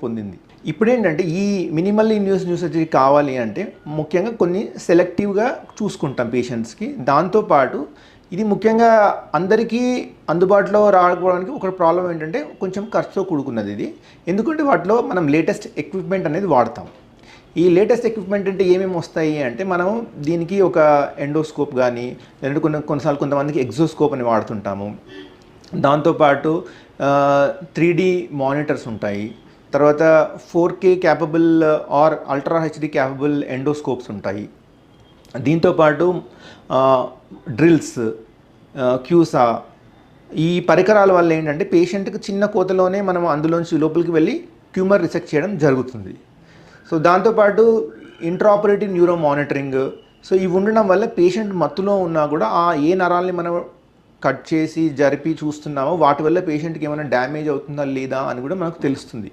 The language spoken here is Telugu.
పొందింది. ఇప్పుడేంటంటే ఈ మినిమల్ ఇన్వాసివ్ సర్జరీ కావాలి అంటే ముఖ్యంగా కొన్ని సెలెక్టివ్గా చూసుకుంటాం పేషెంట్స్కి. దాంతోపాటు ఇది ముఖ్యంగా అందరికీ అందుబాటులో రాకపోవడానికి ఒక ప్రాబ్లం ఏంటంటే కొంచెం ఖర్చుతో కూడుకున్నది ఇది. ఎందుకంటే వాటిలో మనం లేటెస్ట్ ఎక్విప్మెంట్ అనేది వాడతాం. ఈ లేటెస్ట్ ఎక్విప్మెంట్ అంటే ఏమేమి వస్తాయి అంటే మనం దీనికి ఒక ఎండోస్కోప్ కానీ లేదంటే కొన్నిసార్లు కొంతమందికి ఎగ్జోస్కోప్ అని వాడుతుంటాము. దాంతోపాటు 3D మానిటర్స్ ఉంటాయి. తర్వాత 4K capable or ultra HD capable endoscopes ఉంటాయి. దీంతోపాటు డ్రిల్స్, క్యూసా, ఈ పరికరాల వల్ల ఏంటంటే పేషెంట్కి చిన్న కోతలోనే మనం అందులోంచి లోపలికి వెళ్ళి ట్యూమర్ రిసెక్ట్ చేయడం జరుగుతుంది. సో దాంతోపాటు ఇంట్రాపరేటివ్ న్యూరో మానిటరింగ్. సో ఇవి ఉండడం వల్ల పేషెంట్ మత్తులో ఉన్నా కూడా ఏ నరాల్ని మనం కట్ చేసి జరిపి చూస్తున్నామో వాటి వల్ల పేషెంట్కి ఏమైనా డ్యామేజ్ అవుతుందా లేదా అని కూడా మనకు తెలుస్తుంది.